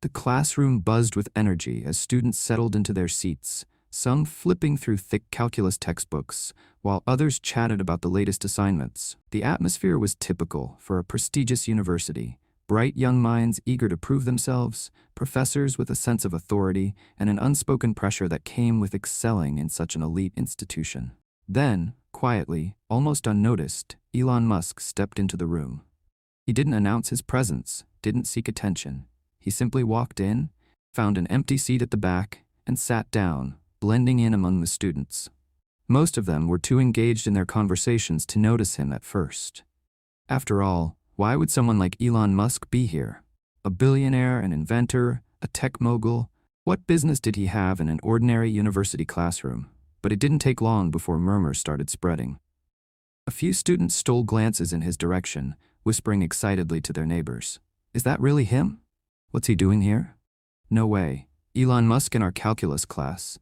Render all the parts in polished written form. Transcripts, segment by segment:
The classroom buzzed with energy as students settled into their seats, some flipping through thick calculus textbooks, while others chatted about the latest assignments. The atmosphere was typical for a prestigious university. Bright young minds eager to prove themselves, professors with a sense of authority, and an unspoken pressure that came with excelling in such an elite institution. Then, quietly, almost unnoticed, Elon Musk stepped into the room. He didn't announce his presence, didn't seek attention. He simply walked in, found an empty seat at the back, and sat down, blending in among the students. Most of them were too engaged in their conversations to notice him at first. After all, why would someone like Elon Musk be here? A billionaire, an inventor, a tech mogul? What business did he have in an ordinary university classroom? But it didn't take long before murmurs started spreading. A few students stole glances in his direction, whispering excitedly to their neighbors. Is that really him? What's he doing here? No way. Elon Musk in our calculus class.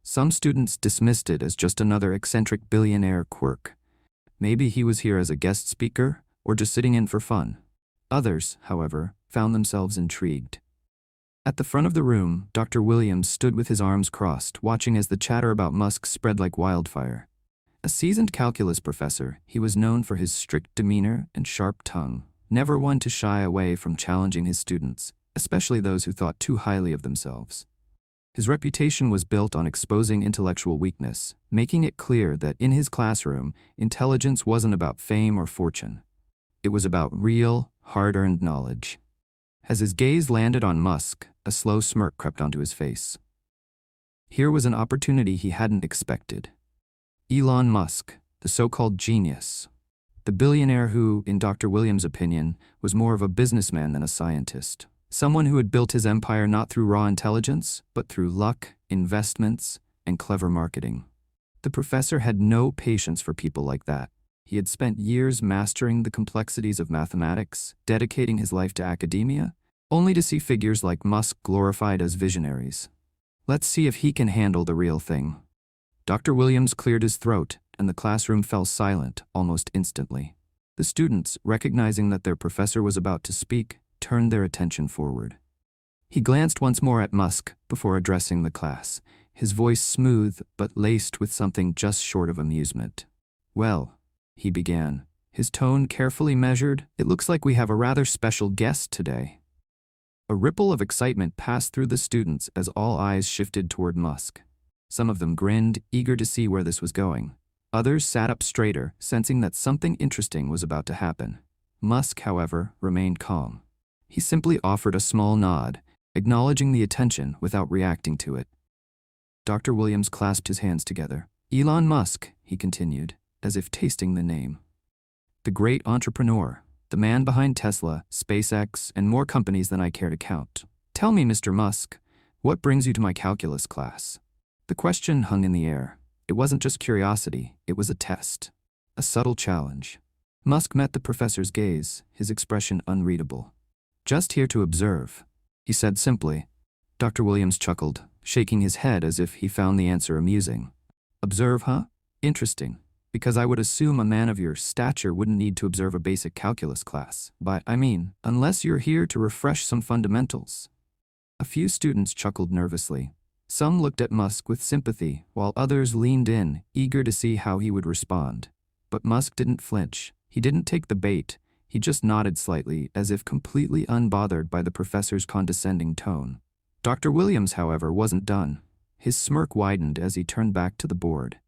Some students dismissed it as just another eccentric billionaire quirk. Maybe he was here as a guest speaker, or just sitting in for fun. Others, however, found themselves intrigued. At the front of the room, Dr. Williams stood with his arms crossed, watching as the chatter about Musk spread like wildfire. A seasoned calculus professor, he was known for his strict demeanor and sharp tongue, never one to shy away from challenging his students, especially those who thought too highly of themselves. His reputation was built on exposing intellectual weakness, making it clear that in his classroom, intelligence wasn't about fame or fortune. It was about real, hard-earned knowledge. As his gaze landed on Musk, a slow smirk crept onto his face. Here was an opportunity he hadn't expected. Elon Musk, the so-called genius. The billionaire who, in Dr. Williams' opinion, was more of a businessman than a scientist. Someone who had built his empire not through raw intelligence, but through luck, investments, and clever marketing. The professor had no patience for people like that. He had spent years mastering the complexities of mathematics, dedicating his life to academia, only to see figures like Musk glorified as visionaries. Let's see if he can handle the real thing. Dr. Williams cleared his throat, and the classroom fell silent almost instantly. The students, recognizing that their professor was about to speak, turned their attention forward. He glanced once more at Musk before addressing the class, his voice smooth but laced with something just short of amusement. Well, he began, his tone carefully measured, it looks like we have a rather special guest today. A ripple of excitement passed through the students as all eyes shifted toward Musk. Some of them grinned, eager to see where this was going. Others sat up straighter, sensing that something interesting was about to happen. Musk, however, remained calm. He simply offered a small nod, acknowledging the attention without reacting to it. Dr. Williams clasped his hands together. Elon Musk, he continued, as if tasting the name. The great entrepreneur, the man behind Tesla, SpaceX, and more companies than I care to count. Tell me, Mr. Musk, what brings you to my calculus class? The question hung in the air. It wasn't just curiosity, it was a test. A subtle challenge. Musk met the professor's gaze, his expression unreadable. Just here to observe, he said simply. Dr. Williams chuckled, shaking his head as if he found the answer amusing. Observe, huh? Interesting. Because I would assume a man of your stature wouldn't need to observe a basic calculus class. But, unless you're here to refresh some fundamentals. A few students chuckled nervously. Some looked at Musk with sympathy, while others leaned in, eager to see how he would respond. But Musk didn't flinch. He didn't take the bait. He just nodded slightly, as if completely unbothered by the professor's condescending tone. Dr. Williams, however, wasn't done. His smirk widened as he turned back to the board.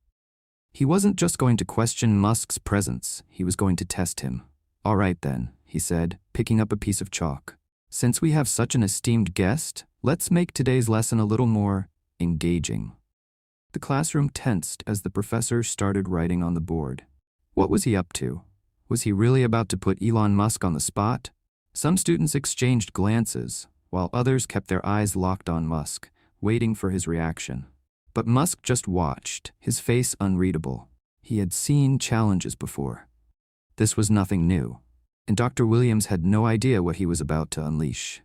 He wasn't just going to question Musk's presence, he was going to test him. All right then, he said, picking up a piece of chalk. Since we have such an esteemed guest, let's make today's lesson a little more engaging. The classroom tensed as the professor started writing on the board. What was he up to? Was he really about to put Elon Musk on the spot? Some students exchanged glances, while others kept their eyes locked on Musk, waiting for his reaction. But Musk just watched, his face unreadable. He had seen challenges before. This was nothing new, and Dr. Williams had no idea what he was about to unleash.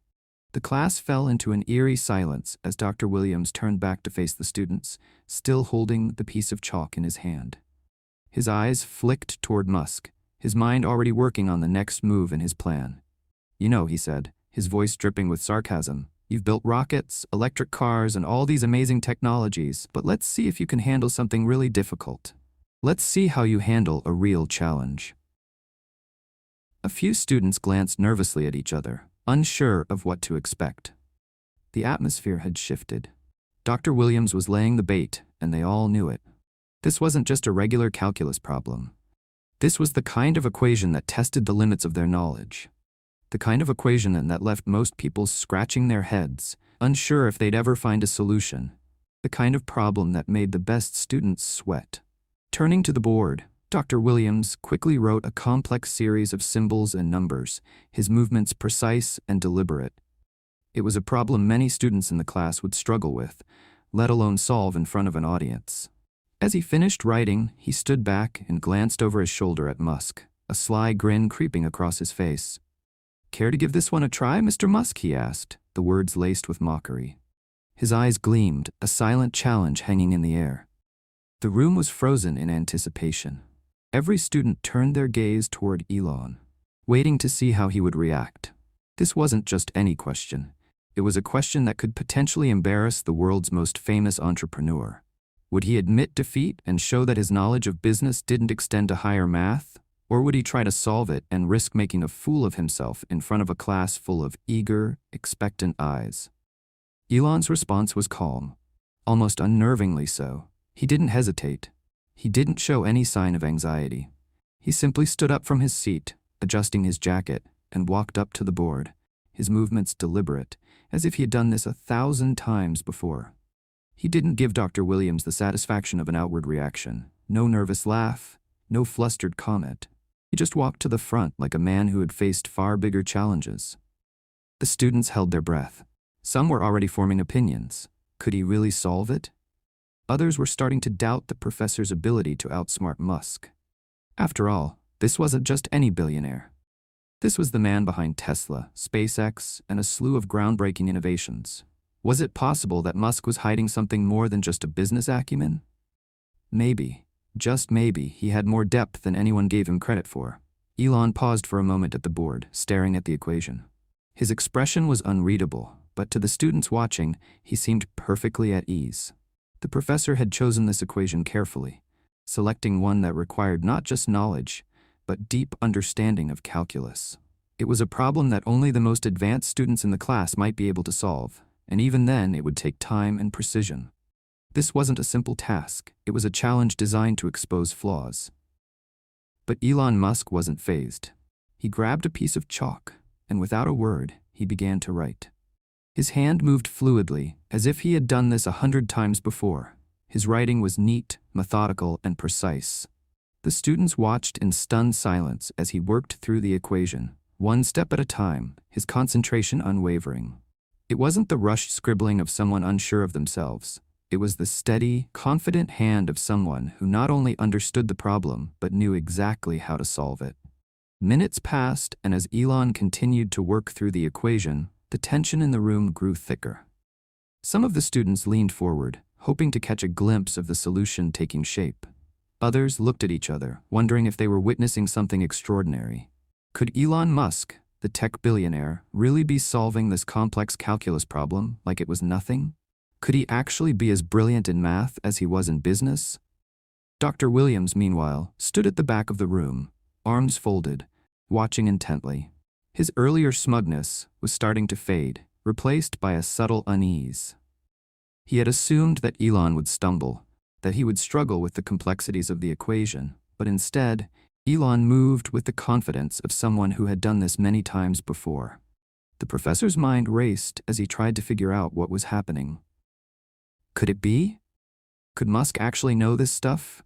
The class fell into an eerie silence as Dr. Williams turned back to face the students, still holding the piece of chalk in his hand. His eyes flicked toward Musk, his mind already working on the next move in his plan. You know, he said, his voice dripping with sarcasm, You've built rockets, electric cars, and all these amazing technologies, but let's see if you can handle something really difficult. Let's see how you handle a real challenge." A few students glanced nervously at each other, unsure of what to expect. The atmosphere had shifted. Dr. Williams was laying the bait, and they all knew it. This wasn't just a regular calculus problem. This was the kind of equation that tested the limits of their knowledge. The kind of equation that left most people scratching their heads, unsure if they'd ever find a solution. The kind of problem that made the best students sweat. Turning to the board, Dr. Williams quickly wrote a complex series of symbols and numbers, his movements precise and deliberate. It was a problem many students in the class would struggle with, let alone solve in front of an audience. As he finished writing, he stood back and glanced over his shoulder at Musk, a sly grin creeping across his face. "Care to give this one a try, Mr. Musk?" he asked, the words laced with mockery. His eyes gleamed, a silent challenge hanging in the air. The room was frozen in anticipation. Every student turned their gaze toward Elon, waiting to see how he would react. This wasn't just any question. It was a question that could potentially embarrass the world's most famous entrepreneur. Would he admit defeat and show that his knowledge of business didn't extend to higher math? Or would he try to solve it and risk making a fool of himself in front of a class full of eager, expectant eyes? Elon's response was calm, almost unnervingly so. He didn't hesitate. He didn't show any sign of anxiety. He simply stood up from his seat, adjusting his jacket, and walked up to the board, his movements deliberate, as if he had done this 1,000 times before. He didn't give Dr. Williams the satisfaction of an outward reaction. No nervous laugh, no flustered comment. He just walked to the front like a man who had faced far bigger challenges. The students held their breath. Some were already forming opinions. Could he really solve it? Others were starting to doubt the professor's ability to outsmart Musk. After all, this wasn't just any billionaire. This was the man behind Tesla, SpaceX, and a slew of groundbreaking innovations. Was it possible that Musk was hiding something more than just a business acumen? Maybe, just maybe, he had more depth than anyone gave him credit for. Elon paused for a moment at the board, staring at the equation. His expression was unreadable, but to the students watching, he seemed perfectly at ease. The professor had chosen this equation carefully, selecting one that required not just knowledge, but deep understanding of calculus. It was a problem that only the most advanced students in the class might be able to solve, and even then it would take time and precision. This wasn't a simple task, it was a challenge designed to expose flaws. But Elon Musk wasn't fazed. He grabbed a piece of chalk, and without a word, he began to write. His hand moved fluidly, as if he had done this 100 times before. His writing was neat, methodical, and precise. The students watched in stunned silence as he worked through the equation, one step at a time, his concentration unwavering. It wasn't the rushed scribbling of someone unsure of themselves. It was the steady, confident hand of someone who not only understood the problem, but knew exactly how to solve it. Minutes passed, and as Elon continued to work through the equation, the tension in the room grew thicker. Some of the students leaned forward, hoping to catch a glimpse of the solution taking shape. Others looked at each other, wondering if they were witnessing something extraordinary. Could Elon Musk, the tech billionaire, really be solving this complex calculus problem like it was nothing? Could he actually be as brilliant in math as he was in business? Dr. Williams, meanwhile, stood at the back of the room, arms folded, watching intently. His earlier smugness was starting to fade, replaced by a subtle unease. He had assumed that Elon would stumble, that he would struggle with the complexities of the equation, but instead, Elon moved with the confidence of someone who had done this many times before. The professor's mind raced as he tried to figure out what was happening. Could it be? Could Musk actually know this stuff?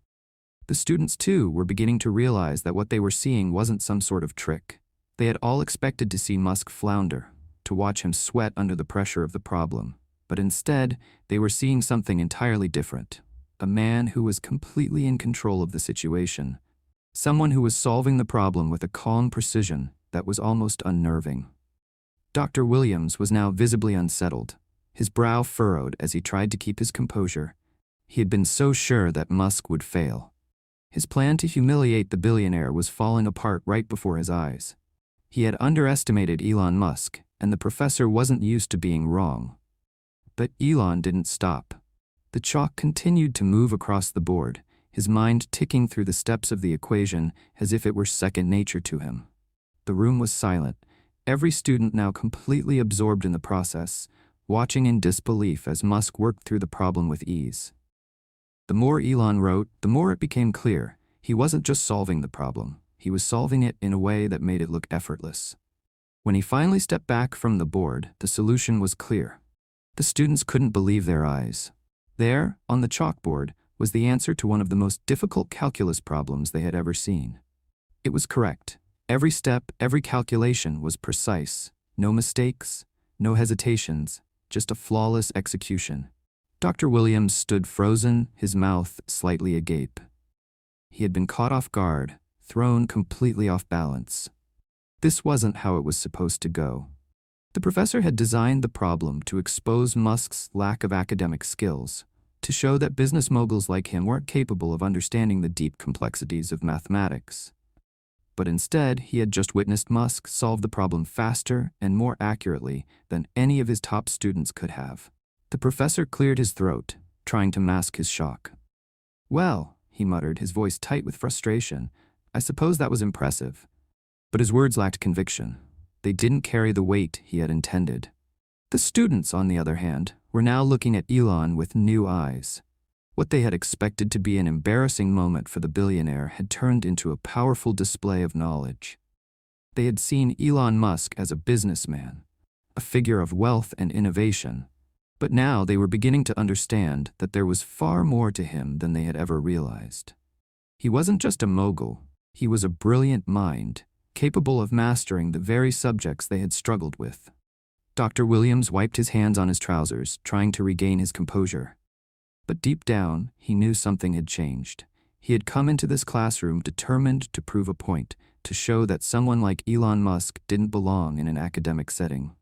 The students, too, were beginning to realize that what they were seeing wasn't some sort of trick. They had all expected to see Musk flounder, to watch him sweat under the pressure of the problem. But instead, they were seeing something entirely different. A man who was completely in control of the situation. Someone who was solving the problem with a calm precision that was almost unnerving. Dr. Williams was now visibly unsettled, his brow furrowed as he tried to keep his composure. He had been so sure that Musk would fail. His plan to humiliate the billionaire was falling apart right before his eyes. He had underestimated Elon Musk, and the professor wasn't used to being wrong. But Elon didn't stop. The chalk continued to move across the board, his mind ticking through the steps of the equation as if it were second nature to him. The room was silent, every student now completely absorbed in the process, watching in disbelief as Musk worked through the problem with ease. The more Elon wrote, the more it became clear. He wasn't just solving the problem, he was solving it in a way that made it look effortless. When he finally stepped back from the board, the solution was clear. The students couldn't believe their eyes. There, on the chalkboard, was the answer to one of the most difficult calculus problems they had ever seen. It was correct. Every step, every calculation was precise. No mistakes, no hesitations, just a flawless execution. Dr. Williams stood frozen, his mouth slightly agape. He had been caught off guard, thrown completely off balance. This wasn't how it was supposed to go. The professor had designed the problem to expose Musk's lack of academic skills, to show that business moguls like him weren't capable of understanding the deep complexities of mathematics. But instead, he had just witnessed Musk solve the problem faster and more accurately than any of his top students could have. The professor cleared his throat, trying to mask his shock. "Well," he muttered, his voice tight with frustration, "I suppose that was impressive." But his words lacked conviction. They didn't carry the weight he had intended. The students, on the other hand, were now looking at Elon with new eyes. What they had expected to be an embarrassing moment for the billionaire had turned into a powerful display of knowledge. They had seen Elon Musk as a businessman, a figure of wealth and innovation, but now they were beginning to understand that there was far more to him than they had ever realized. He wasn't just a mogul, he was a brilliant mind, capable of mastering the very subjects they had struggled with. Dr. Williams wiped his hands on his trousers, trying to regain his composure. But deep down, he knew something had changed. He had come into this classroom determined to prove a point, to show that someone like Elon Musk didn't belong in an academic setting.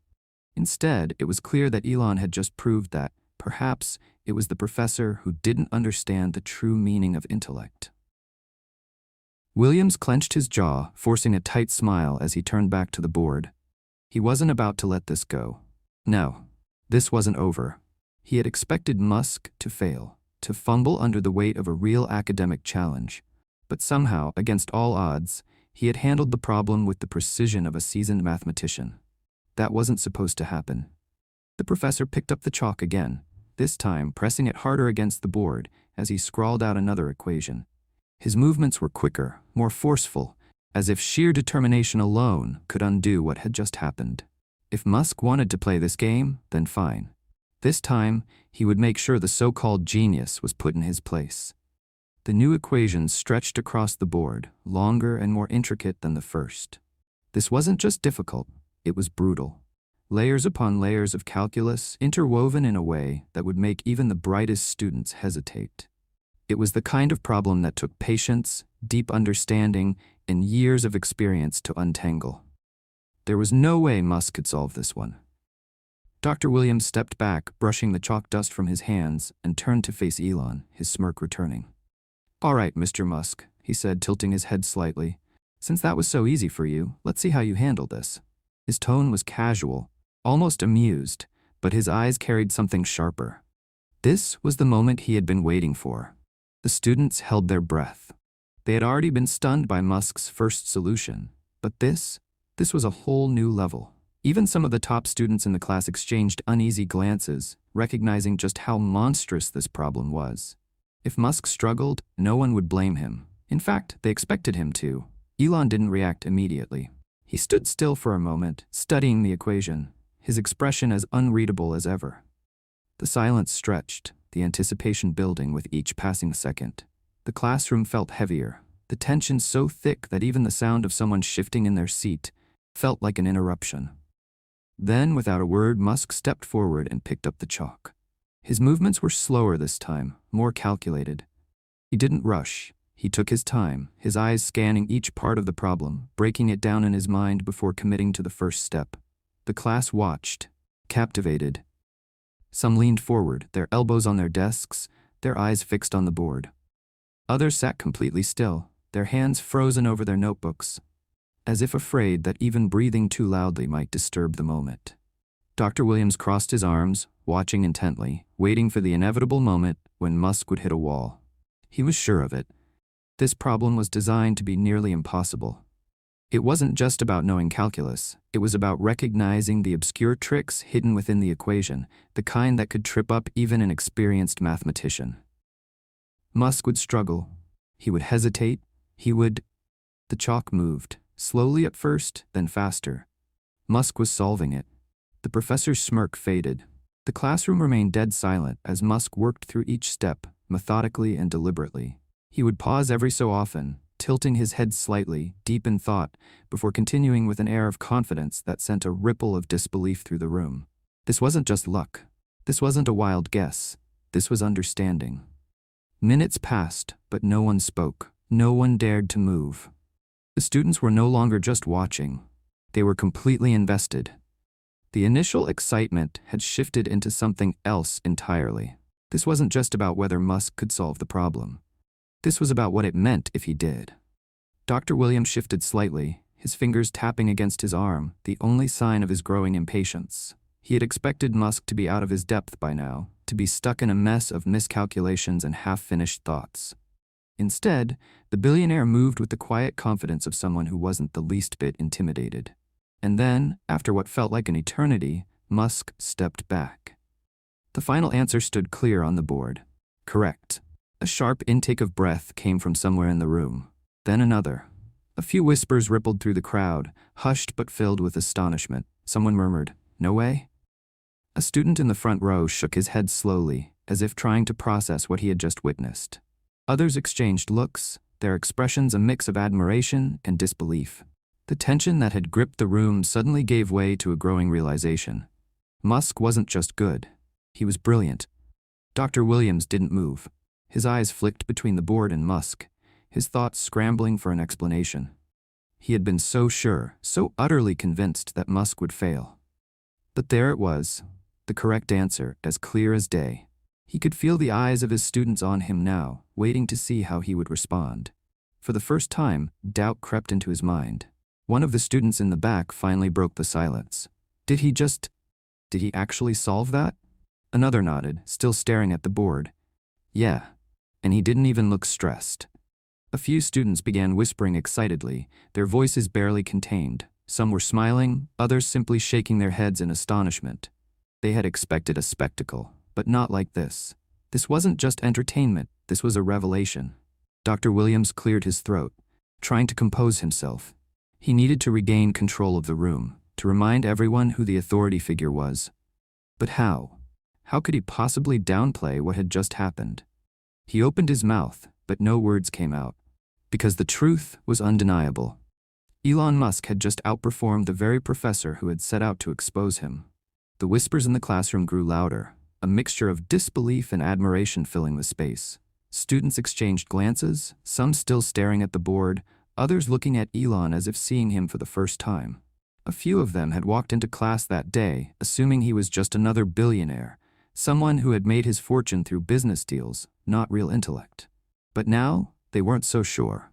Instead, it was clear that Elon had just proved that, perhaps, it was the professor who didn't understand the true meaning of intellect. Williams clenched his jaw, forcing a tight smile as he turned back to the board. He wasn't about to let this go. No, this wasn't over. He had expected Musk to fail, to fumble under the weight of a real academic challenge. But somehow, against all odds, he had handled the problem with the precision of a seasoned mathematician. That wasn't supposed to happen. The professor picked up the chalk again, this time pressing it harder against the board as he scrawled out another equation. His movements were quicker, more forceful, as if sheer determination alone could undo what had just happened. If Musk wanted to play this game, then fine. This time, he would make sure the so-called genius was put in his place. The new equations stretched across the board, longer and more intricate than the first. This wasn't just difficult, it was brutal. Layers upon layers of calculus interwoven in a way that would make even the brightest students hesitate. It was the kind of problem that took patience, deep understanding, and years of experience to untangle. There was no way Musk could solve this one. Dr. Williams stepped back, brushing the chalk dust from his hands, and turned to face Elon, his smirk returning. "All right, Mr. Musk," he said, tilting his head slightly. "Since that was so easy for you, let's see how you handle this." His tone was casual, almost amused, but his eyes carried something sharper. This was the moment he had been waiting for. The students held their breath. They had already been stunned by Musk's first solution, but this was a whole new level. Even some of the top students in the class exchanged uneasy glances, recognizing just how monstrous this problem was. If Musk struggled, no one would blame him. In fact, they expected him to. Elon didn't react immediately. He stood still for a moment, studying the equation, his expression as unreadable as ever. The silence stretched, the anticipation building with each passing second. The classroom felt heavier, the tension so thick that even the sound of someone shifting in their seat felt like an interruption. Then, without a word, Musk stepped forward and picked up the chalk. His movements were slower this time, more calculated. He didn't rush. He took his time, his eyes scanning each part of the problem, breaking it down in his mind before committing to the first step. The class watched, captivated. Some leaned forward, their elbows on their desks, their eyes fixed on the board. Others sat completely still, their hands frozen over their notebooks. as if afraid that even breathing too loudly might disturb the moment. Dr. Williams crossed his arms, watching intently, waiting for the inevitable moment when Musk would hit a wall. He was sure of it. This problem was designed to be nearly impossible. It wasn't just about knowing calculus, it was about recognizing the obscure tricks hidden within the equation, the kind that could trip up even an experienced mathematician. Musk would struggle. He would hesitate. The chalk moved, slowly at first, then faster. Musk was solving it. The professor's smirk faded. The classroom remained dead silent as Musk worked through each step, methodically and deliberately. He would pause every so often, tilting his head slightly, deep in thought, before continuing with an air of confidence that sent a ripple of disbelief through the room. This wasn't just luck. This wasn't a wild guess. This was understanding. Minutes passed, but no one spoke. No one dared to move. The students were no longer just watching. They were completely invested. The initial excitement had shifted into something else entirely. This wasn't just about whether Musk could solve the problem. This was about what it meant if he did. Dr. Williams shifted slightly, his fingers tapping against his arm, the only sign of his growing impatience. He had expected Musk to be out of his depth by now, to be stuck in a mess of miscalculations and half-finished thoughts. Instead, the billionaire moved with the quiet confidence of someone who wasn't the least bit intimidated. And then, after what felt like an eternity, Musk stepped back. The final answer stood clear on the board. Correct. A sharp intake of breath came from somewhere in the room. Then another. A few whispers rippled through the crowd, hushed but filled with astonishment. Someone murmured, "No way?" A student in the front row shook his head slowly, as if trying to process what he had just witnessed. Others exchanged looks, their expressions a mix of admiration and disbelief. The tension that had gripped the room suddenly gave way to a growing realization. Musk wasn't just good. He was brilliant. Dr. Williams didn't move. His eyes flicked between the board and Musk, his thoughts scrambling for an explanation. He had been so sure, so utterly convinced that Musk would fail. But there it was, the correct answer, as clear as day. He could feel the eyes of his students on him now, waiting to see how he would respond. For the first time, doubt crept into his mind. One of the students in the back finally broke the silence. Did he actually solve that? Another nodded, still staring at the board. Yeah. And he didn't even look stressed. A few students began whispering excitedly, their voices barely contained. Some were smiling, others simply shaking their heads in astonishment. They had expected a spectacle, but not like this. This wasn't just entertainment, this was a revelation. Dr. Williams cleared his throat, trying to compose himself. He needed to regain control of the room, to remind everyone who the authority figure was. But how? How could he possibly downplay what had just happened? He opened his mouth, but no words came out. Because the truth was undeniable. Elon Musk had just outperformed the very professor who had set out to expose him. The whispers in the classroom grew louder, a mixture of disbelief and admiration filling the space. Students exchanged glances, some still staring at the board, others looking at Elon as if seeing him for the first time. A few of them had walked into class that day, assuming he was just another billionaire, someone who had made his fortune through business deals, not real intellect. But now, they weren't so sure.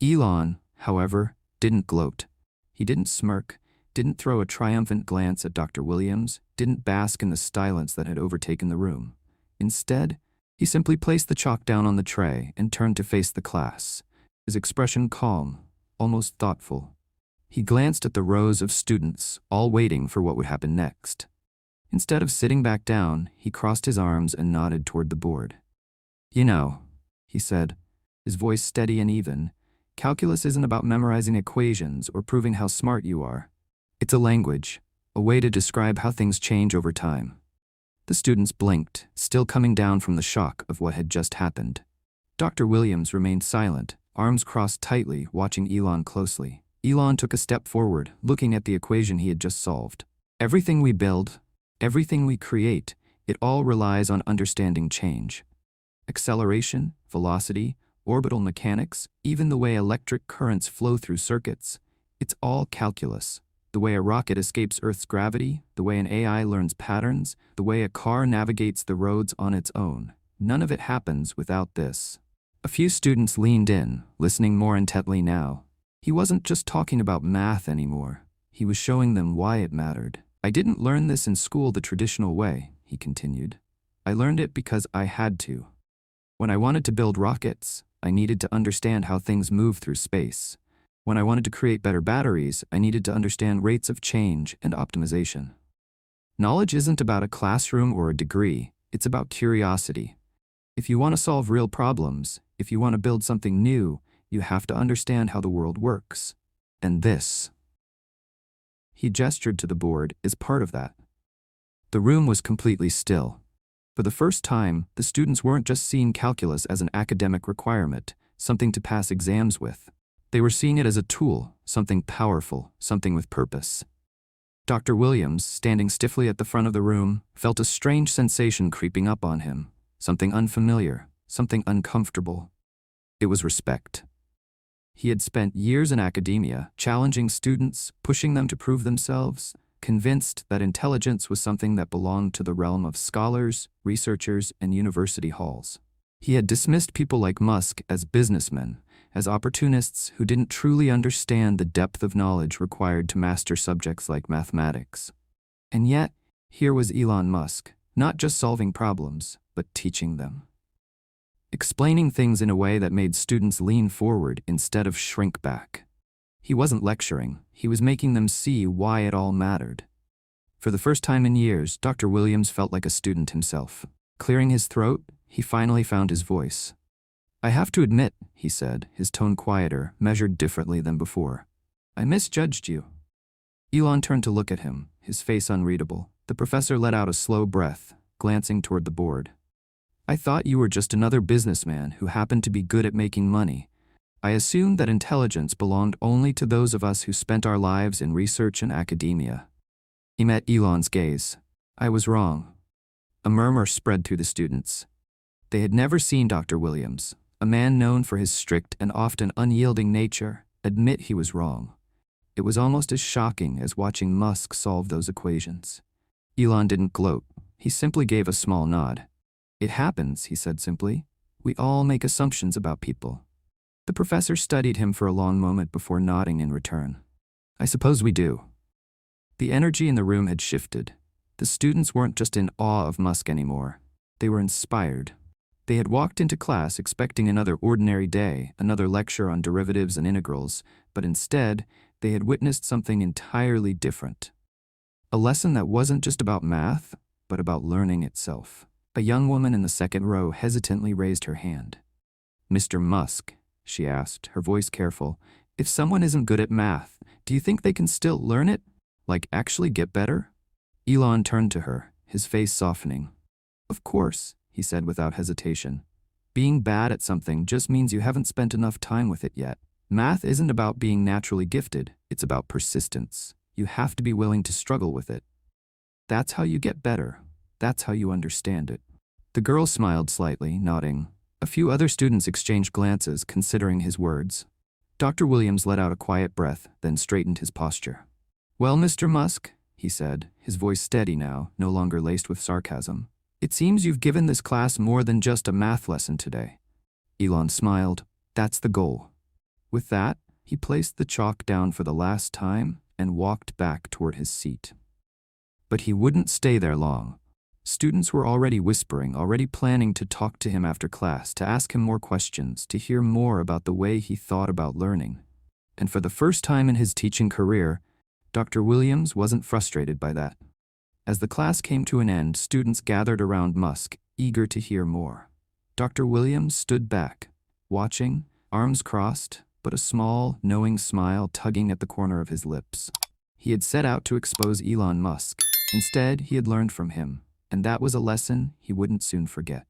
Elon, however, didn't gloat. He didn't smirk, didn't throw a triumphant glance at Dr. Williams, didn't bask in the silence that had overtaken the room. Instead, he simply placed the chalk down on the tray and turned to face the class, his expression calm, almost thoughtful. He glanced at the rows of students, all waiting for what would happen next. Instead of sitting back down, he crossed his arms and nodded toward the board. "You know," he said, his voice steady and even, "calculus isn't about memorizing equations or proving how smart you are. It's a language, a way to describe how things change over time." The students blinked, still coming down from the shock of what had just happened. Dr. Williams remained silent, arms crossed tightly, watching Elon closely. Elon took a step forward, looking at the equation he had just solved. Everything we build, everything we create, it all relies on understanding change. Acceleration, velocity, orbital mechanics, even the way electric currents flow through circuits, it's all calculus. The way a rocket escapes Earth's gravity, the way an AI learns patterns, the way a car navigates the roads on its own. None of it happens without this. A few students leaned in, listening more intently now. He wasn't just talking about math anymore. He was showing them why it mattered. I didn't learn this in school the traditional way, he continued. I learned it because I had to. When I wanted to build rockets, I needed to understand how things move through space. When I wanted to create better batteries, I needed to understand rates of change and optimization. Knowledge isn't about a classroom or a degree, it's about curiosity. If you want to solve real problems, if you want to build something new, you have to understand how the world works. And this, he gestured to the board, is part of that. The room was completely still. For the first time, the students weren't just seeing calculus as an academic requirement, something to pass exams with. They were seeing it as a tool, something powerful, something with purpose. Dr. Williams, standing stiffly at the front of the room, felt a strange sensation creeping up on him, something unfamiliar, something uncomfortable. It was respect. He had spent years in academia, challenging students, pushing them to prove themselves, convinced that intelligence was something that belonged to the realm of scholars, researchers, and university halls. He had dismissed people like Musk as businessmen, as opportunists who didn't truly understand the depth of knowledge required to master subjects like mathematics. And yet, here was Elon Musk, not just solving problems, but teaching them. Explaining things in a way that made students lean forward instead of shrink back. He wasn't lecturing, he was making them see why it all mattered. For the first time in years, Dr. Williams felt like a student himself. Clearing his throat, he finally found his voice. I have to admit, he said, his tone quieter, measured differently than before. I misjudged you. Elon turned to look at him, his face unreadable. The professor let out a slow breath, glancing toward the board. I thought you were just another businessman who happened to be good at making money. I assumed that intelligence belonged only to those of us who spent our lives in research and academia. He met Elon's gaze. I was wrong. A murmur spread through the students. They had never seen Dr. Williams, a man known for his strict and often unyielding nature, admit he was wrong. It was almost as shocking as watching Musk solve those equations. Elon didn't gloat. He simply gave a small nod. It happens, he said simply. We all make assumptions about people. The professor studied him for a long moment before nodding in return. I suppose we do. The energy in the room had shifted. The students weren't just in awe of Musk anymore. They were inspired. They had walked into class expecting another ordinary day, another lecture on derivatives and integrals, but instead, they had witnessed something entirely different. A lesson that wasn't just about math, but about learning itself. A young woman in the second row hesitantly raised her hand. Mr. Musk, she asked, her voice careful, if someone isn't good at math, do you think they can still learn it? Like actually get better? Elon turned to her, his face softening. Of course, he said without hesitation. Being bad at something just means you haven't spent enough time with it yet. Math isn't about being naturally gifted, it's about persistence. You have to be willing to struggle with it. That's how you get better. That's how you understand it. The girl smiled slightly, nodding. A few other students exchanged glances, considering his words. Dr. Williams let out a quiet breath, then straightened his posture. Well, Mr. Musk, he said, his voice steady now, no longer laced with sarcasm. It seems you've given this class more than just a math lesson today. Elon smiled. That's the goal. With that, he placed the chalk down for the last time and walked back toward his seat. But he wouldn't stay there long. Students were already whispering, already planning to talk to him after class, to ask him more questions, to hear more about the way he thought about learning. And for the first time in his teaching career, Dr. Williams wasn't frustrated by that. As the class came to an end, students gathered around Musk, eager to hear more. Dr. Williams stood back, watching, arms crossed, but a small, knowing smile tugging at the corner of his lips. He had set out to expose Elon Musk. Instead, he had learned from him, and that was a lesson he wouldn't soon forget.